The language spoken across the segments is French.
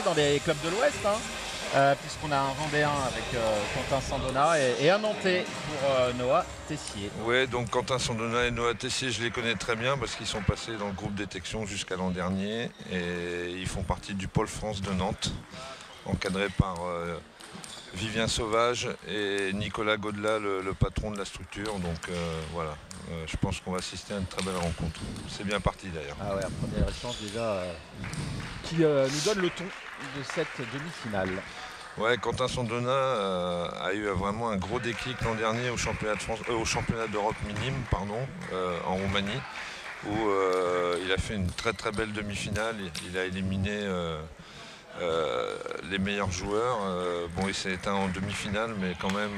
Dans les clubs de l'Ouest, puisqu'on a un Vendéen avec Quentin Sandona et un Nantais pour Noah Tessier. Oui, donc Quentin Sandona et Noah Tessier, je les connais très bien parce qu'ils sont passés dans le groupe détection jusqu'à l'an dernier et ils font partie du pôle France de Nantes, encadré par Vivien Sauvage et Nicolas Godelat, le patron de la structure. Donc voilà, je pense qu'on va assister à une très belle rencontre. C'est bien parti d'ailleurs. Ah ouais, un premier échange déjà qui nous donne le ton de cette demi-finale. Ouais, Quentin Sandona a eu vraiment un gros déclic l'an dernier au championnat de France, au championnat d'Europe minime, en Roumanie, où il a fait une très très belle demi-finale. Il a éliminé les meilleurs joueurs. Bon, il s'est éteint en demi-finale, mais quand même,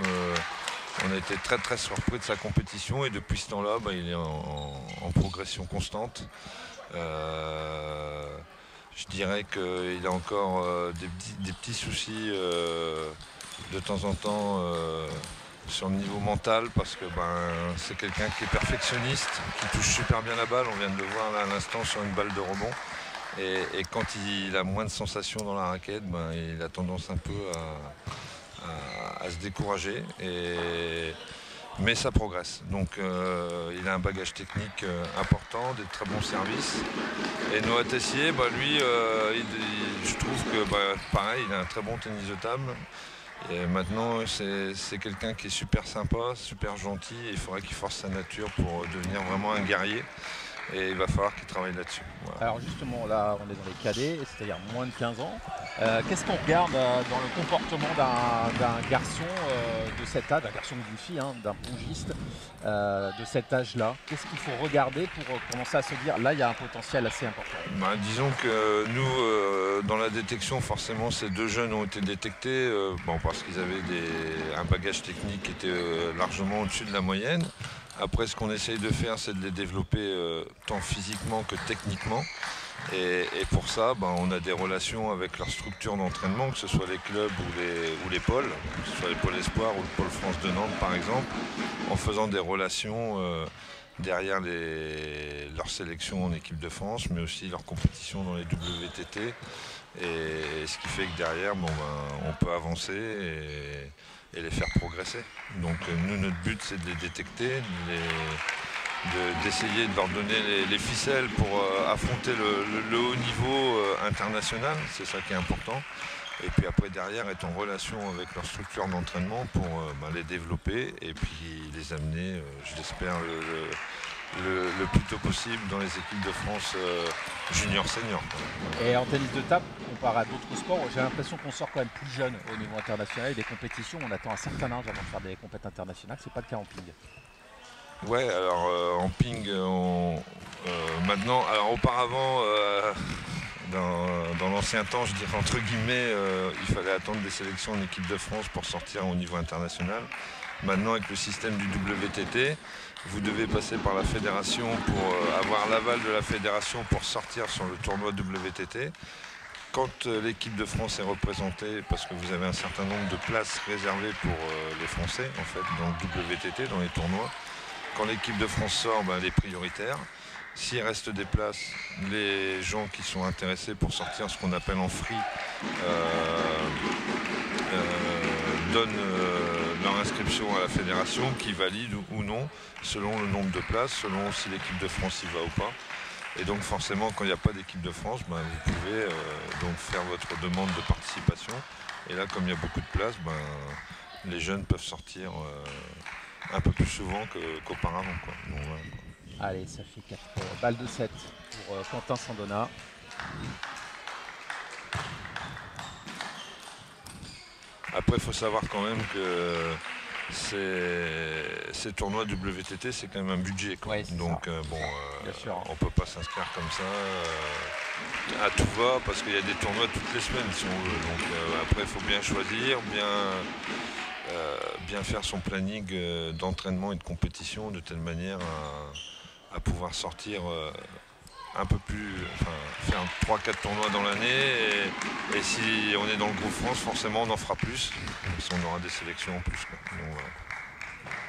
on a été très très surpris de sa compétition et depuis ce temps-là, il est en progression constante. Je dirais qu'il a encore des petits soucis de temps en temps sur le niveau mental parce que c'est quelqu'un qui est perfectionniste, qui touche super bien la balle. On vient de le voir là à l'instant sur une balle de rebond. Et quand il a moins de sensations dans la raquette, il a tendance un peu à se décourager. Mais ça progresse. Donc il a un bagage technique important, des très bons services. Et Noah Tessier, lui, je trouve que pareil, il a un très bon tennis de table. Et maintenant, c'est quelqu'un qui est super sympa, super gentil. Et il faudrait qu'il force sa nature pour devenir vraiment un guerrier. Et il va falloir qu'il travaille là-dessus. Voilà. Alors justement, là, on est dans les cadets, c'est-à-dire moins de 15 ans. Qu'est-ce qu'on regarde dans le comportement d'un garçon de cet âge, d'un garçon ou d'une fille, d'un pongiste de cet âge-là? Qu'est-ce qu'il faut regarder pour commencer à se dire, là, il y a un potentiel assez important? Disons que nous, dans la détection, forcément, ces deux jeunes ont été détectés parce qu'ils avaient un bagage technique qui était largement au-dessus de la moyenne. Après, ce qu'on essaye de faire, c'est de les développer tant physiquement que techniquement. Et pour ça, on a des relations avec leur structure d'entraînement, que ce soit les clubs ou les pôles, que ce soit les pôles Espoir ou le pôle France de Nantes, par exemple, en faisant des relations derrière leur sélection en équipe de France, mais aussi leur compétition dans les WTT. Et ce qui fait que derrière, on peut avancer et les faire progresser. Donc nous, notre but, c'est de les détecter, d'essayer de leur donner les ficelles pour affronter le haut niveau international. C'est ça qui est important. Et puis après, derrière, être en relation avec leur structure d'entraînement pour les développer et puis les amener, je l'espère, le plus tôt possible dans les équipes de France junior-senior. Et en tennis de table, comparé à d'autres sports, j'ai l'impression qu'on sort quand même plus jeune au niveau international. Et des compétitions, on attend un certain âge avant de faire des compétitions internationales. C'est pas le cas en ping. Ouais, alors en ping, maintenant, alors auparavant, dans l'ancien temps, je dirais entre guillemets, il fallait attendre des sélections en équipe de France pour sortir au niveau international. Maintenant, avec le système du WTT, vous devez passer par la fédération pour avoir l'aval de la fédération pour sortir sur le tournoi WTT. Quand l'équipe de France est représentée, parce que vous avez un certain nombre de places réservées pour les Français, en fait, dans le WTT, dans les tournois, quand l'équipe de France sort, elle est prioritaire. S'il reste des places, les gens qui sont intéressés pour sortir ce qu'on appelle en free donnent leur inscription à la fédération qui valide ou non selon le nombre de places, selon si l'équipe de France y va ou pas. Et donc forcément, quand il n'y a pas d'équipe de France, vous pouvez donc faire votre demande de participation. Et là, comme il y a beaucoup de places, les jeunes peuvent sortir un peu plus souvent qu'auparavant. Donc, voilà. Allez, ça fait 4 balles de 7 pour Quentin Sandona. Après, il faut savoir quand même que ces tournois WTT, c'est quand même un budget. Ouais, donc on ne peut pas s'inscrire comme ça à tout va, parce qu'il y a des tournois toutes les semaines si on veut. Donc après, il faut bien choisir, bien faire son planning d'entraînement et de compétition de telle manière à pouvoir sortir un peu plus, faire 3-4 tournois dans l'année et si on est dans le groupe France, forcément on en fera plus, parce qu'on aura des sélections en plus. Donc, voilà.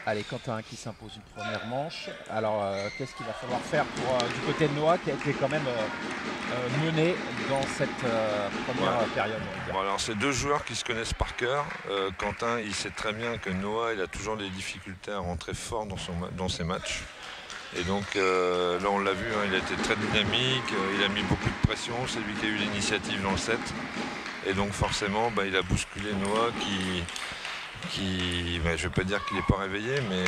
Allez, Quentin qui s'impose une première manche. Alors, qu'est-ce qu'il va falloir faire pour, du côté de Noah qui a été quand même mené dans cette première période, on va dire. Bon, alors c'est deux joueurs qui se connaissent par cœur. Quentin, il sait très bien que Noah, il a toujours des difficultés à rentrer fort dans ses matchs. Et donc là on l'a vu, hein, il a été très dynamique, il a mis beaucoup de pression, c'est lui qui a eu l'initiative dans le set. Et donc forcément il a bousculé Noah qui je ne vais pas dire qu'il n'est pas réveillé, mais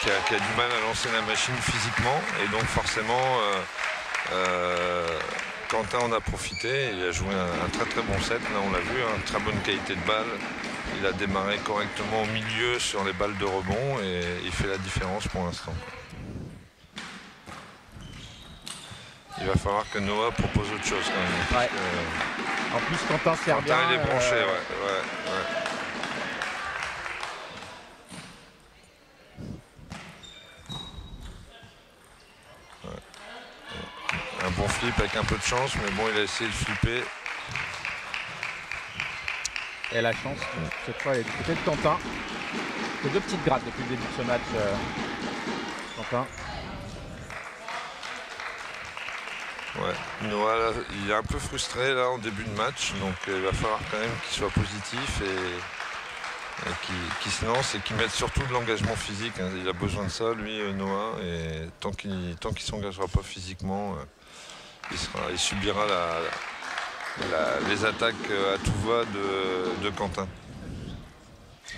qui a du mal à lancer la machine physiquement. Et donc forcément Quentin en a profité, il a joué un très très bon set, là on l'a vu, hein, très bonne qualité de balle. Il a démarré correctement au milieu sur les balles de rebond et il fait la différence pour l'instant. Il va falloir que Noah propose autre chose quand même. Ouais. En plus, Quentin sert bien. Il est branché, ouais. Un bon flip avec un peu de chance, mais bon, il a essayé de flipper. Et la chance, cette fois, elle est du côté de Quentin. C'est deux petites grattes depuis le début de ce match, Quentin. Ouais, Noah, là, il est un peu frustré là en début de match, donc il va falloir quand même qu'il soit positif et qu'il se lance et qu'il mette surtout de l'engagement physique. Hein. Il a besoin de ça, lui, Noah, et tant qu'il ne s'engagera pas physiquement, il subira les attaques à tout va de Quentin.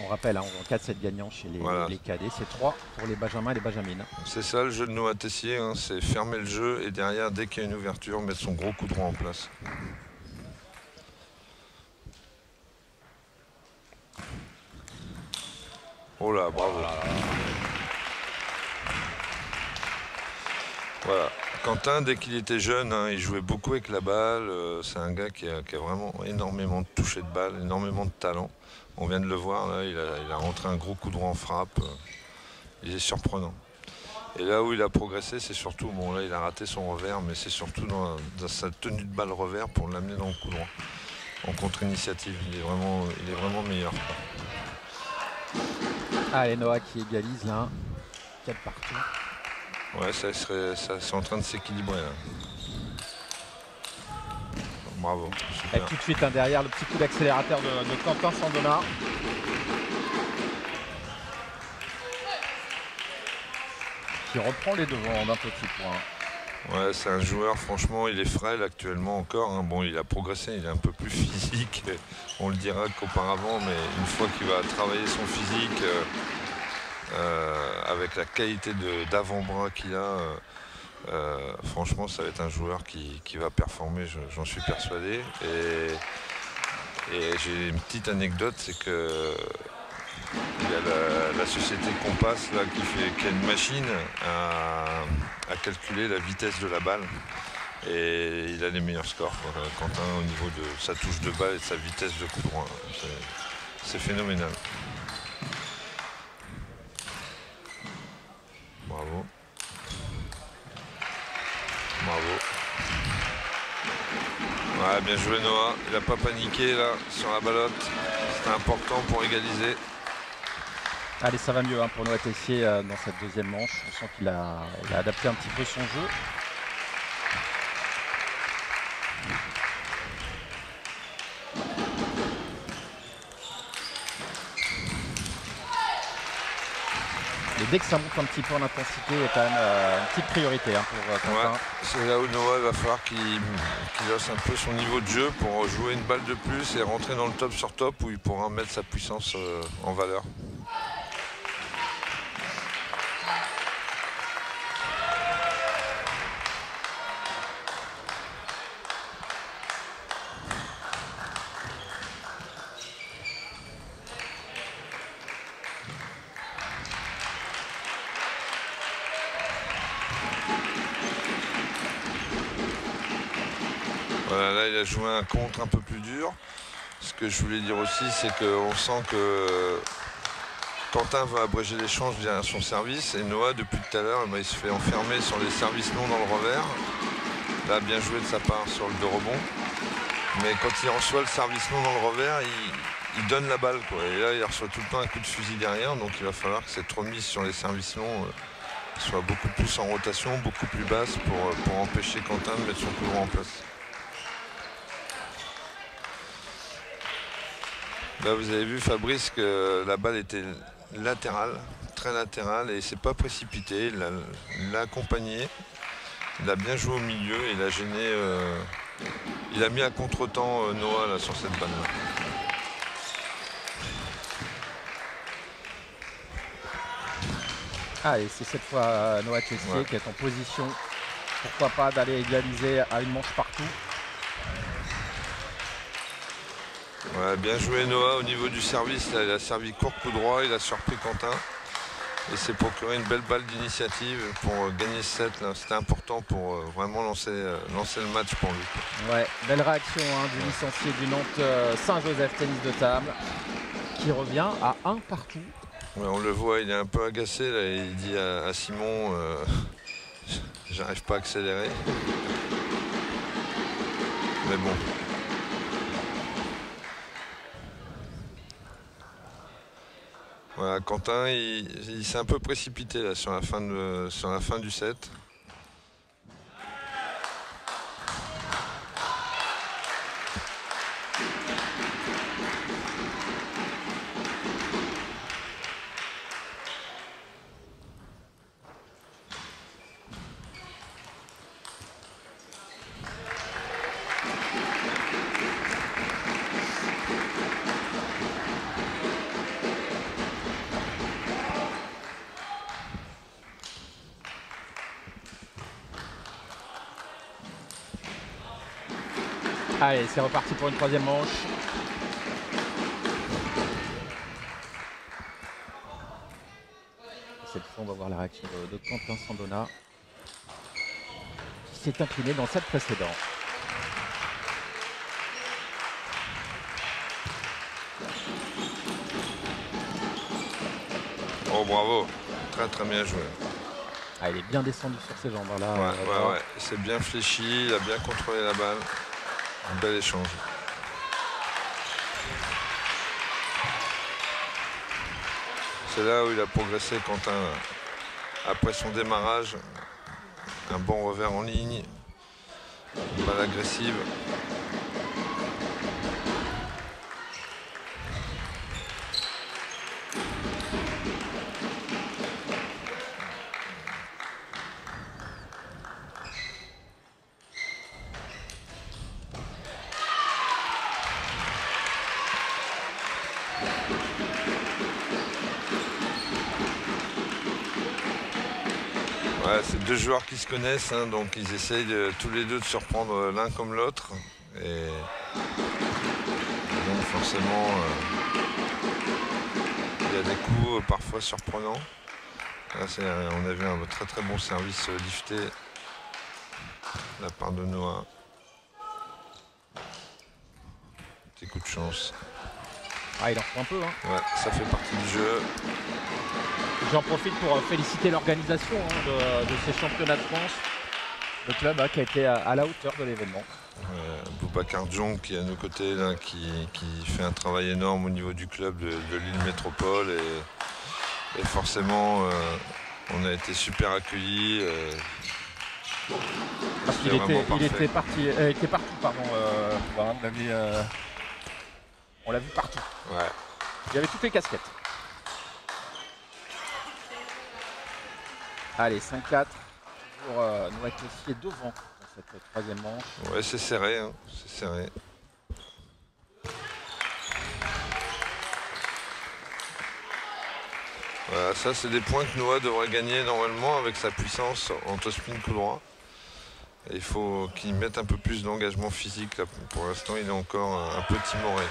On rappelle, hein, on a 4-7 gagnants chez les cadets, c'est 3 pour les benjamins et les benjamines. C'est ça le jeu de Noah Tessier, hein, c'est fermer le jeu et derrière, dès qu'il y a une ouverture, mettre son gros coup droit en place. Oh là, bravo. Voilà. Quentin, dès qu'il était jeune, hein, il jouait beaucoup avec la balle. C'est un gars qui a vraiment énormément de toucher de balle, énormément de talent. On vient de le voir, là, il a rentré un gros coup droit en frappe. Il est surprenant. Et là où il a progressé, c'est surtout, bon là il a raté son revers, mais c'est surtout dans sa tenue de balle revers pour l'amener dans le coup droit. En contre-initiative, il est vraiment meilleur. Allez, Noah qui égalise là, 4 partout. Ouais, ça c'est en train de s'équilibrer là. Bravo. Et tout de suite hein, derrière le petit coup d'accélérateur de Quentin Sandona. Qui reprend les devants d'un petit point. Ouais, c'est un joueur, franchement, il est frêle actuellement encore. Hein. Bon, il a progressé, il est un peu plus physique, on le dira qu'auparavant, mais une fois qu'il va travailler son physique, avec la qualité d'avant-bras qu'il a, franchement, ça va être un joueur qui va performer, j'en suis persuadé. Et j'ai une petite anecdote, c'est que il y a la société Compass là, qui a une machine à calculer la vitesse de la balle. Et il a les meilleurs scores, Quentin, au niveau de sa touche de balle et de sa vitesse de coup droit. C'est phénoménal. Bravo. Bravo. Ouais, bien joué Noah. Il n'a pas paniqué là sur la ballotte. C'était important pour égaliser. Allez, ça va mieux hein, pour Noah Tessier dans cette deuxième manche. On sent qu'il a adapté un petit peu son jeu. Et dès que ça monte un petit peu en intensité, il y a quand même une petite priorité hein, pour Quentin. Ouais, c'est là où Noah va falloir qu'il hausse un peu son niveau de jeu pour jouer une balle de plus et rentrer dans le top sur top où il pourra mettre sa puissance en valeur. Voilà, là il a joué un contre un peu plus dur. Ce que je voulais dire aussi, c'est qu'on sent que Quentin va abréger l'échange via son service et Noah, depuis tout à l'heure, il se fait enfermer sur les services longs dans le revers. Là, bien joué de sa part sur le deux rebond. Mais quand il reçoit le service long dans le revers, il donne la balle, quoi. Et là, il reçoit tout le temps un coup de fusil derrière, donc il va falloir que cette remise sur les services longs soit beaucoup plus en rotation, beaucoup plus basse pour empêcher Quentin de mettre son coup droit en place. Là, vous avez vu, Fabrice, que la balle était latérale, très latérale, et il ne s'est pas précipité, il l'a accompagné, il a bien joué au milieu, et il a gêné, il a mis à contre-temps Noah là, sur cette balle-là. Allez, c'est cette fois Noah Tessier qui est en position, pourquoi pas, d'aller égaliser à une manche partout. Ouais, bien joué Noah au niveau du service, là, il a servi court coup droit, il a surpris Quentin et s'est procuré une belle balle d'initiative pour gagner ce set. C'était important pour vraiment lancer le match pour lui. Ouais, belle réaction du licencié du Nantes Saint-Joseph Tennis de Table qui revient à 1 partout. Ouais, on le voit, il est un peu agacé là, il dit à Simon j'arrive pas à accélérer. Mais bon. Voilà, Quentin, il s'est un peu précipité là, sur la fin du set. Allez, c'est reparti pour une troisième manche. Cette fois, on va voir la réaction de Quentin Sandona, qui s'est incliné dans le set précédent. Oh bravo, très très bien joué. Ah, il est bien descendu sur ses jambes là. Ouais. C'est bien fléchi, il a bien contrôlé la balle. Un bel échange. C'est là où il a progressé Quentin. Après son démarrage, un bon revers en ligne, une balle agressive. Ouais, c'est deux joueurs qui se connaissent, hein, donc ils essayent tous les deux de surprendre l'un comme l'autre. Et donc forcément, il y a des coups parfois surprenants. Là, on a vu un très très bon service lifté de la part de Noah. Petit coup de chance. Ah, il en faut un peu. Ouais, ça fait partie du jeu. J'en profite pour féliciter l'organisation de ces championnats de France. Le club qui a été à la hauteur de l'événement. Boubacar Djong qui est à nos côtés, là, qui fait un travail énorme au niveau du club de Lille Métropole. Et forcément, on a été super accueillis. Parce qu'il était partout, pardon. On l'a vu partout. Ouais. Il y avait toutes les casquettes. Allez, 5-4 pour Noah Tessier devant dans cette troisième manche. Ouais, c'est serré, hein, c'est serré. Voilà, ça c'est des points que Noah devrait gagner normalement avec sa puissance en top-spin coup droit. Et il faut qu'il mette un peu plus d'engagement physique. Là. Pour l'instant, il est encore un peu timoré.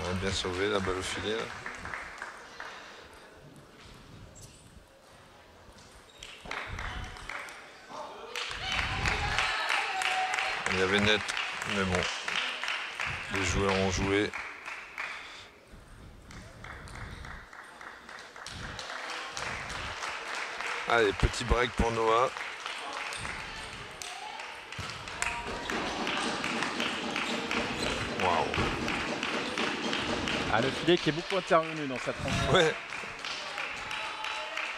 Voilà, bien sauvé, la balle au filet. Là. Il y avait net, mais bon, les joueurs ont joué. Allez, petit break pour Noah. Ah, le filet qui est beaucoup intervenu dans cette rencontre. Ouais.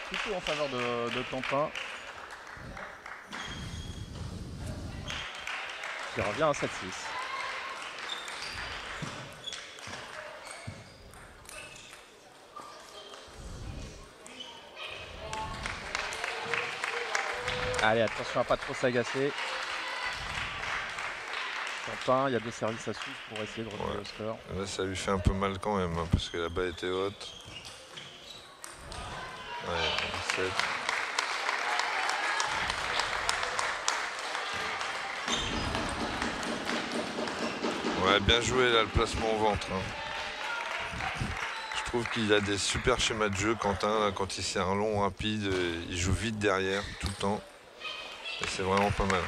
Plutôt en faveur de Quentin. Qui revient à 7-6. Allez, attention à pas trop s'agacer. Quentin, il y a 2 services à suivre pour essayer de remonter le score. Là, ça lui fait un peu mal quand même, hein, parce que la balle était haute. Ouais, 7. Ouais, bien joué là, le placement au ventre. Hein. Je trouve qu'il a des super schémas de jeu, Quentin, là, quand il sert long, rapide, il joue vite derrière, tout le temps. Et c'est vraiment pas mal.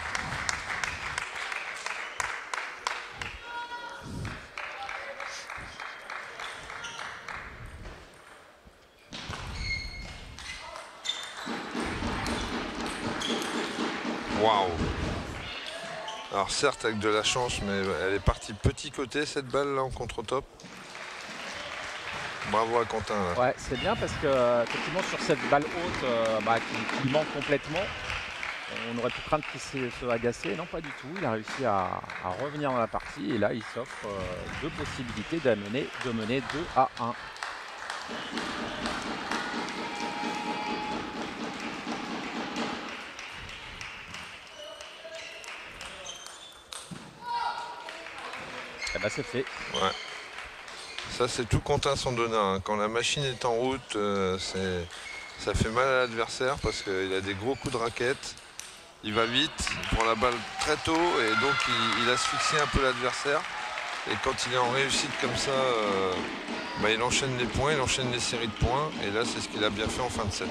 Waouh! Alors certes avec de la chance, mais elle est partie petit côté cette balle là en contre-top. Bravo à Quentin là. Ouais, c'est bien parce que effectivement sur cette balle haute qui manque complètement, on aurait pu craindre qu'il se agacer. Non, pas du tout. Il a réussi à revenir dans la partie et là il s'offre 2 possibilités de mener 2-1. Et bah c'est fait. Ouais. Ça c'est tout Quentin Sandona. Hein. Quand la machine est en route, ça fait mal à l'adversaire parce qu'il a des gros coups de raquette. Il va vite, il prend la balle très tôt et donc il asphyxie un peu l'adversaire. Et quand il est en réussite comme ça, il enchaîne les points, il enchaîne les séries de points. Et là c'est ce qu'il a bien fait en fin de set.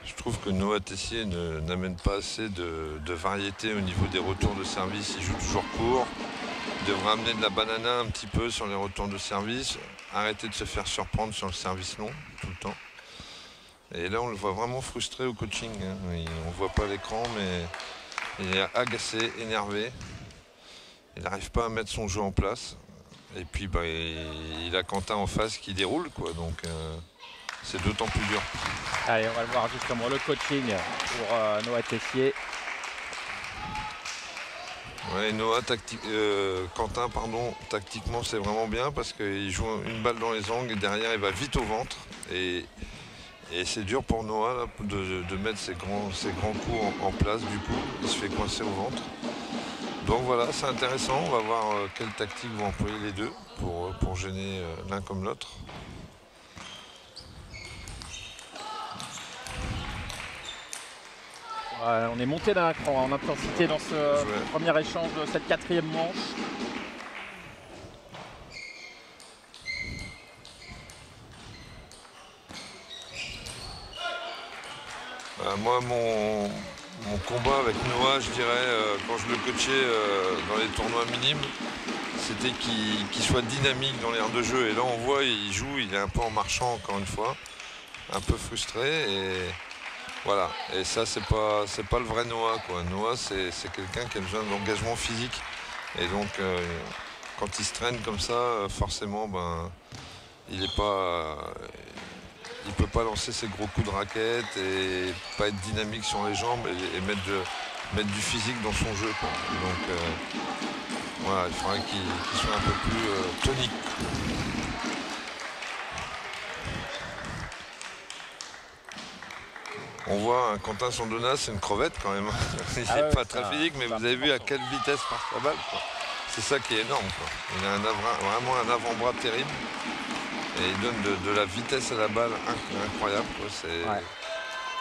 Je trouve que Noah Tessier n'amène pas assez de variété au niveau des retours de service. Il joue toujours court. Il devrait amener de la banana un petit peu sur les retours de service. Arrêter de se faire surprendre sur le service long tout le temps. Et là on le voit vraiment frustré au coaching. Hein. On ne voit pas l'écran mais il est agacé, énervé. Il n'arrive pas à mettre son jeu en place. Et puis il a Quentin en face qui déroule quoi. Donc c'est d'autant plus dur. Allez, on va le voir justement le coaching pour Noah Tessier. Ouais, Quentin, tactiquement c'est vraiment bien parce qu'il joue une balle dans les angles et derrière il va vite au ventre. Et c'est dur pour Noah là, de mettre ses grands coups en place du coup. Il se fait coincer au ventre. Donc voilà, c'est intéressant. On va voir quelle tactique vont employer les deux pour gêner l'un comme l'autre. On est monté d'un cran en intensité dans ce premier échange de cette 4e manche. Moi, mon combat avec Noah, je dirais, quand je le coachais dans les tournois minimes, c'était qu'il soit dynamique dans l'aire de jeu. Et là, on voit, il joue, il est un peu en marchant, encore une fois, un peu frustré. Et voilà. Et ça, c'est pas le vrai Noah, quoi. Noah, c'est quelqu'un qui a besoin d'engagement physique. Et donc, quand il se traîne comme ça, forcément, il est pas... il ne peut pas lancer ses gros coups de raquette et pas être dynamique sur les jambes et mettre du physique dans son jeu. Quoi. Donc voilà, il faudrait qu'il soit un peu plus tonique. On voit un Quentin Sandona, c'est une crevette quand même. Il n'est pas très physique, mais vous avez vu à quelle vitesse part sa balle. C'est ça qui est énorme. Quoi. Il a vraiment un avant-bras terrible. Et il donne de la vitesse à la balle incroyable.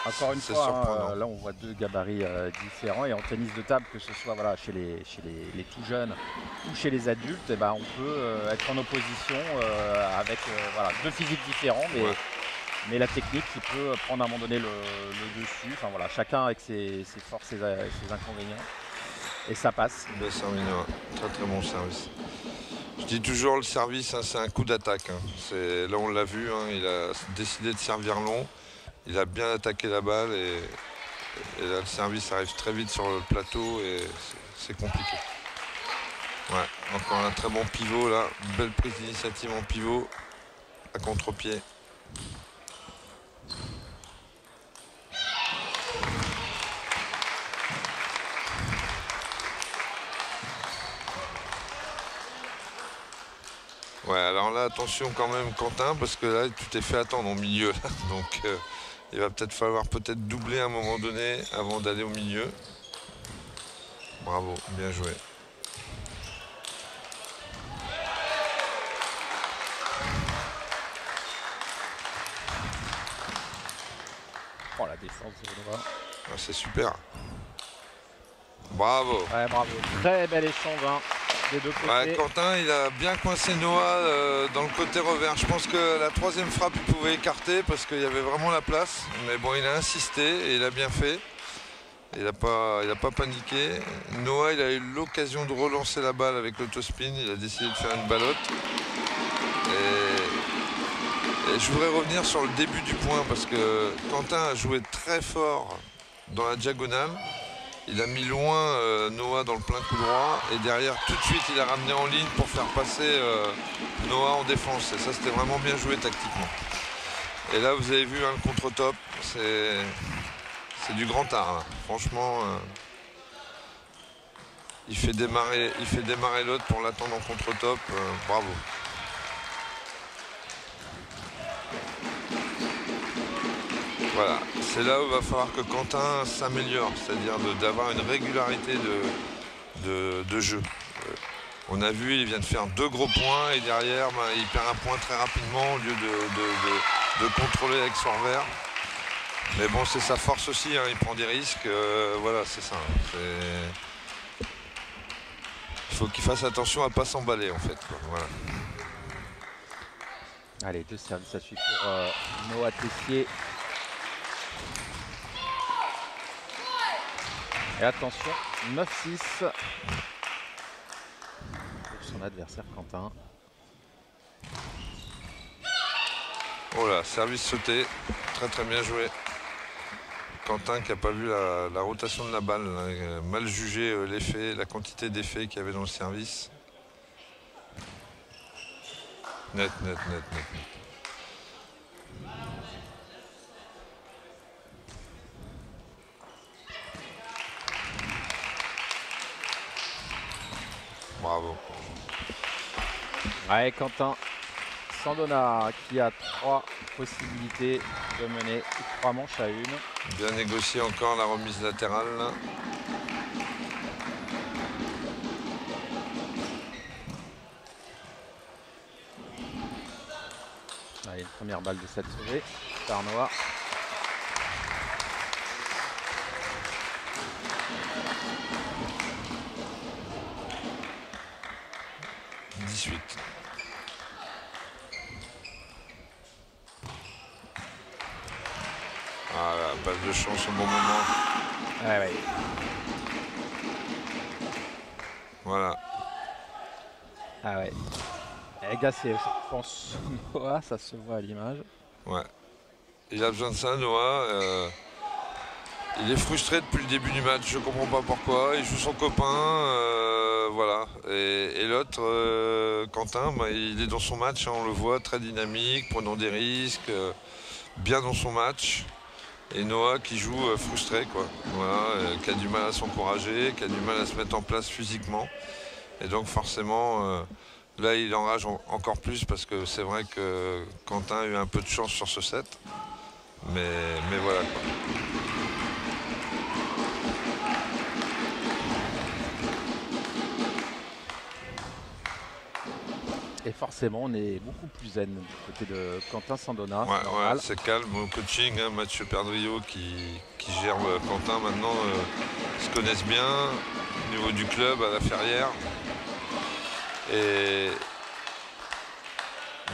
Encore une fois, là on voit 2 gabarits différents et en tennis de table, que ce soit chez les tout jeunes ou chez les adultes, on peut être en opposition avec 2 physiques différents, mais la technique qui peut prendre à un moment donné le dessus. Enfin voilà, chacun avec ses forces et ses inconvénients. Et ça passe. Le service, très très bon service. Je dis toujours le service, c'est un coup d'attaque. Là on l'a vu, il a décidé de servir long. Il a bien attaqué la balle et Et là, le service arrive très vite sur le plateau et c'est compliqué. Ouais, encore un très bon pivot là. Belle prise d'initiative en pivot à contre-pied. Ouais, alors là, attention quand même, Quentin, parce que là, tu t'es fait attendre au milieu. Là. Donc, il va peut-être falloir doubler à un moment donné avant d'aller au milieu. Bravo, bien joué. Oh, la défense de Noah. Ah, c'est super. Bravo. Ouais, bravo. Très bel échange hein, des deux côtés. Ouais, Quentin, il a bien coincé Noah dans le côté revers. Je pense que la troisième frappe, il pouvait écarter parce qu'il y avait vraiment la place. Mais bon, il a insisté et il a bien fait. Il n'a pas paniqué. Noah, il a eu l'occasion de relancer la balle avec l'autospin. Il a décidé de faire une ballotte. Et je voudrais revenir sur le début du point parce que Quentin a joué très fort dans la diagonale. Il a mis loin Noah dans le plein coup droit et derrière tout de suite il a ramené en ligne pour faire passer Noah en défense. Et ça c'était vraiment bien joué tactiquement. Et là vous avez vu hein, le contre-top, c'est du grand art. Là. Franchement, il fait démarrer l'autre pour l'attendre en contre-top. Bravo. Voilà, c'est là où il va falloir que Quentin s'améliore, c'est-à-dire d'avoir une régularité de jeu. On a vu, il vient de faire 2 gros points et derrière, il perd un point très rapidement au lieu de contrôler avec son revers. Mais bon, c'est sa force aussi, hein, il prend des risques, voilà, c'est ça. Il faut qu'il fasse attention à ne pas s'emballer en fait. Quoi, voilà. Allez, 2 services à suivre pour Noah Tessier. Et attention, 9-6 pour son adversaire Quentin. Oh là, service sauté, très très bien joué. Quentin qui n'a pas vu la rotation de la balle, hein, mal jugé l'effet, la quantité d'effets qu'il y avait dans le service. Net. Bravo. Ouais, Quentin Sandona qui a 3 possibilités de mener 3 manches à 1. Bien négocié encore la remise latérale. Là. Allez, une première balle de cette sauvée par Noah. Ah, la balle de chance au bon moment. Ouais. Voilà. Ah ouais. Les gars, je pense Noah, ça se voit à l'image. Ouais. Il a besoin de ça, Noah. Il est frustré depuis le début du match, je comprends pas pourquoi. Il joue son copain, voilà. Et l'autre, Quentin, il est dans son match, hein, on le voit, très dynamique, prenant des risques, bien dans son match. Et Noah qui joue frustré, quoi. Voilà, qui a du mal à s'encourager, qui a du mal à se mettre en place physiquement. Et donc forcément, là il enrage encore plus parce que c'est vrai que Quentin a eu un peu de chance sur ce set. Mais voilà, quoi. Et forcément, on est beaucoup plus zen du côté de Quentin Sandona. Ouais, c'est calme au coaching. Hein, Mathieu Perdriau qui gère Quentin maintenant se connaissent bien au niveau du club à la Ferrière. Et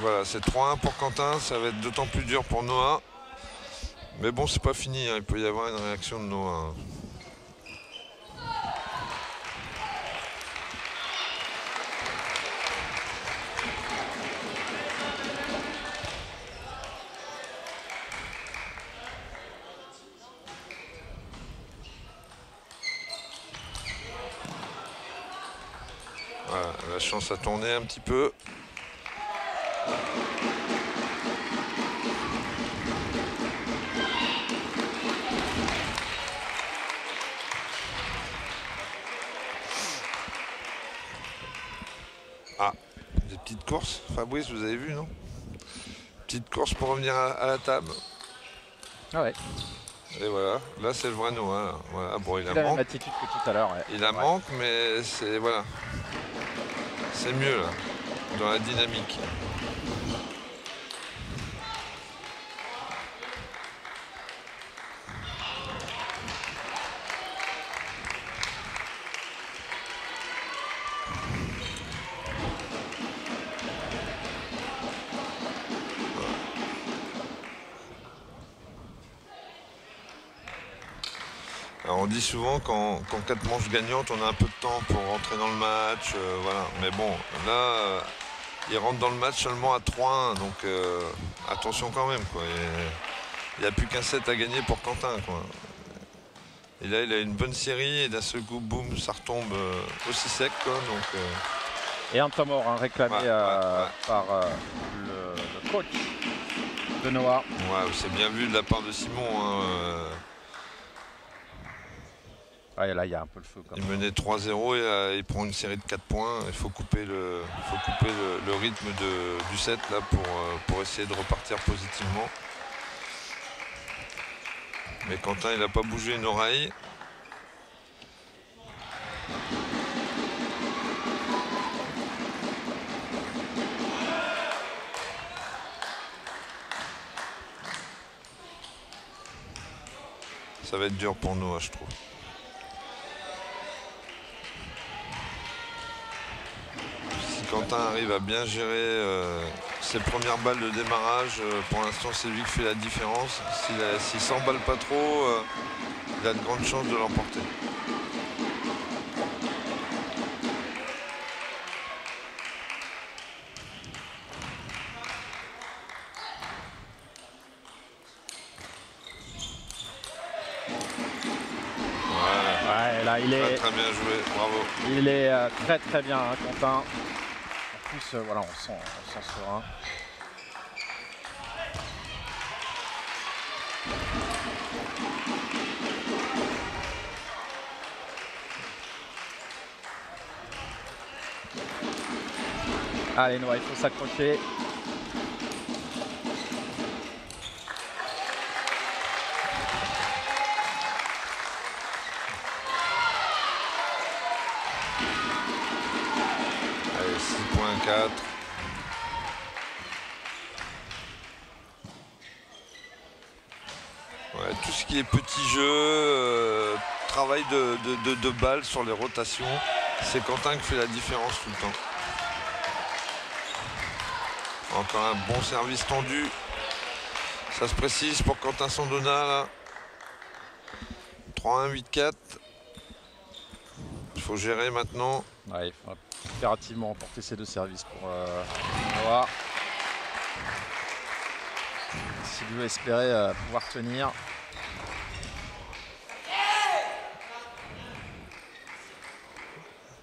voilà, c'est 3-1 pour Quentin. Ça va être d'autant plus dur pour Noah. Mais bon, c'est pas fini. Hein, il peut y avoir une réaction de Noah. Hein. la chance à tourner un petit peu. Ah, des petites courses. Fabrice, vous avez vu, non? Petite course pour revenir à la table. Ah ouais. Et voilà, là c'est le vrai Noah. Voilà. Bon, il a la même manque. attitude que tout à l'heure. Ouais. Il a manque, mais c'est voilà. C'est mieux là, dans la dynamique. Alors on dit souvent qu'en 4 manches gagnantes, on a un peu de temps pour rentrer dans le match. Voilà. Mais bon, là, il rentre dans le match seulement à 3-1. Donc attention quand même, quoi. Il n'y a plus qu'un set à gagner pour Quentin, quoi. Et là, il a une bonne série et d'un seul coup, boum, ça retombe aussi sec, quoi. Donc, Et un temps mort réclamé par le coach de Noah. Ouais, c'est bien vu de la part de Simon. Hein. Ouais, là, il y a un peu le feu. Il menait 3-0 et il prend une série de 4 points. Il faut couper le rythme du set là, pour essayer de repartir positivement. Mais Quentin, il n'a pas bougé une oreille. Ça va être dur pour Noah, je trouve. Si Quentin arrive à bien gérer ses premières balles de démarrage, pour l'instant c'est lui qui fait la différence. S'il s'emballe pas trop, il a de grandes chances de l'emporter. Là, il est très bien joué, bravo. Il est très très bien, hein, Quentin. En plus, voilà, on sent serein. Allez, Noah, il faut s'accrocher. Allez, 6.4. Ouais, tout ce qui est petit jeu, travail de balles sur les rotations, c'est Quentin qui fait la différence tout le temps. Encore un bon service tendu. Ça se précise pour Quentin Sandona là. 3-1, 8-4. Il faut gérer maintenant. Ouais, il faut impérativement emporter ces deux services pour Noah. S'il veut espérer pouvoir tenir.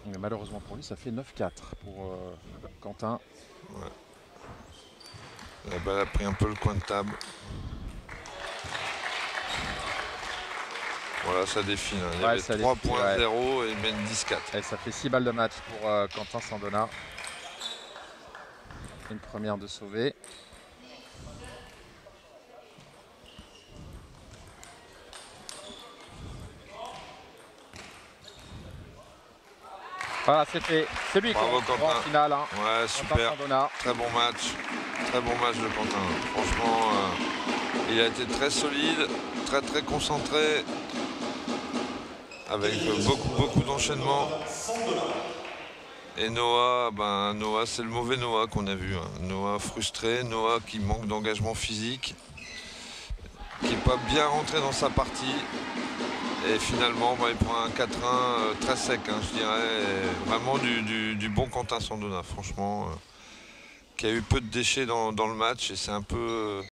Mais malheureusement pour lui, ça fait 9-4 pour Quentin. Ouais. La balle a pris un peu le coin de table. Voilà, ça défile. Hein. Il y avait 3.0 et il mène 10-4. Ça fait 6 balles de match pour Quentin Sandona. Une première de sauver. Voilà, c'est fait. C'est lui qui est en finale. Hein. Ouais, super. Très bon match. Très bon match de Quentin. Franchement, il a été très solide, très très concentré, avec beaucoup d'enchaînements. Et Noah, Noah, c'est le mauvais Noah qu'on a vu. Hein. Noah frustré, Noah qui manque d'engagement physique, qui n'est pas bien rentré dans sa partie. Et finalement, il prend un 4-1 très sec, hein, je dirais. Vraiment du bon Quentin Sandona, franchement. Qui a eu peu de déchets dans le match. Et c'est un peu